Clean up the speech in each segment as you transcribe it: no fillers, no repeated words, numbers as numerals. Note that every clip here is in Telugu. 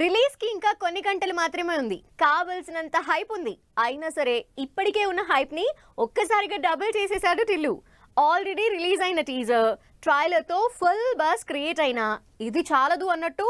రిలీజ్ కి ఇంకా కొన్ని గంటలు మాత్రమే ఉంది. కావాల్సినంత హైప్ ఉంది. అయినా సరే ఇప్పటికే ఉన్న హైప్ ని ఒక్కసారిగా డబుల్ చేసేసాడు టిల్లు. ఆల్రెడీ రిలీజ్ అయిన టీజర్ ట్రైలర్ తో ఫుల్ బస్ క్రియేట్ అయినా ఇది చాలదు అన్నట్టు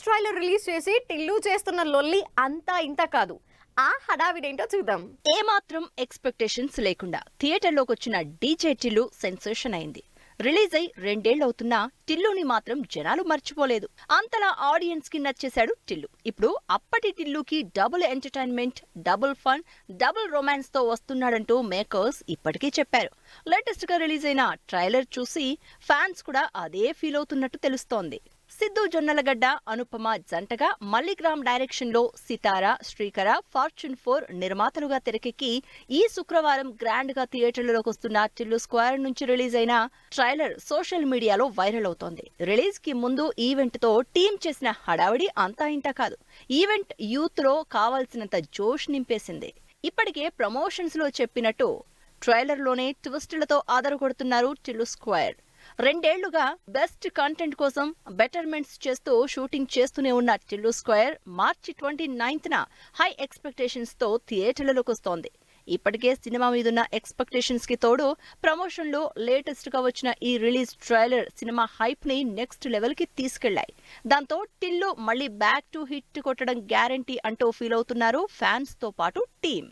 ట్రైలర్ రిలీజ్ చేసి టిల్లు చేస్తున్న లొల్లి అంతా ఇంత కాదు. ఆ హడావిడేంటో చూద్దాం. ఏమాత్రం ఎక్స్పెక్టేషన్స్ లేకుండా థియేటర్లోకి వచ్చిన డీజే టిల్లు సెన్సేషన్ అయింది. రిలీజ్ అయి 2 ఏళ్లవుతున్నా టిల్లుని మాత్రం జనాలు మర్చిపోలేదు. అంతలా ఆడియన్స్ కి నచ్చేశాడు టిల్లు. ఇప్పుడు అప్పటి టిల్లుకి double entertainment, double fun, double romance తో వస్తున్నాడంటూ మేకర్స్ ఇప్పటికీ చెప్పారు. లేటెస్ట్ గా రిలీజ్ అయిన ట్రైలర్ చూసి ఫ్యాన్స్ కూడా అదే ఫీల్ అవుతున్నట్టు తెలుస్తోంది. సిద్ధు జొన్నలగడ్డ, అనుపమ జంటగా మల్లిగ్రామ్ డైరెక్షన్ లో సితారా, శ్రీకర, ఫార్చ్యూన్ 4 నిర్మాతలుగా తెరకెక్కి ఈ శుక్రవారం గ్రాండ్ గా థియేటర్లలోకి వస్తున్న టిల్లు స్క్వేర్ నుంచి రిలీజ్ అయిన ట్రైలర్ సోషల్ మీడియాలో వైరల్ అవుతోంది. రిలీజ్ కి ముందు ఈవెంట్ తో టీం చేసిన హడావిడి అంతా ఇంతా కాదు. ఈవెంట్ యూత్ లో కావాల్సినంత జోష్ నింపేసింది. ఇప్పటికే ప్రమోషన్స్ లో చెప్పినట్టు ట్రైలర్ లోనే ట్విస్టులతో ఆదరగొడుతున్నారు టిల్లు స్క్వేర్. 2 ఏళ్లుగా బెస్ట్ కంటెంట్ కోసం బెటర్మెంట్స్ చేస్తూ షూటింగ్ చేస్తూనే ఉన్న టిల్లు స్క్వేర్ మార్చి 29న హై ఎక్స్పెక్టేషన్స్ తో థియేటర్లలోకి వస్తోంది. ఇప్పటికే సినిమా మీదున్న ఎక్స్పెక్టేషన్స్ కి తోడు ప్రమోషన్లో లేటెస్ట్ గా వచ్చిన ఈ రిలీజ్ ట్రైలర్ సినిమా హైప్ ని నెక్స్ట్ లెవెల్ కి తీసుకెళ్లాయి. దాంతో టిల్లు మళ్ళీ బ్యాక్ టు హిట్ కొట్టడం గ్యారంటీ అంటూ ఫీల్ అవుతున్నారు ఫ్యాన్స్ తో పాటు టీం.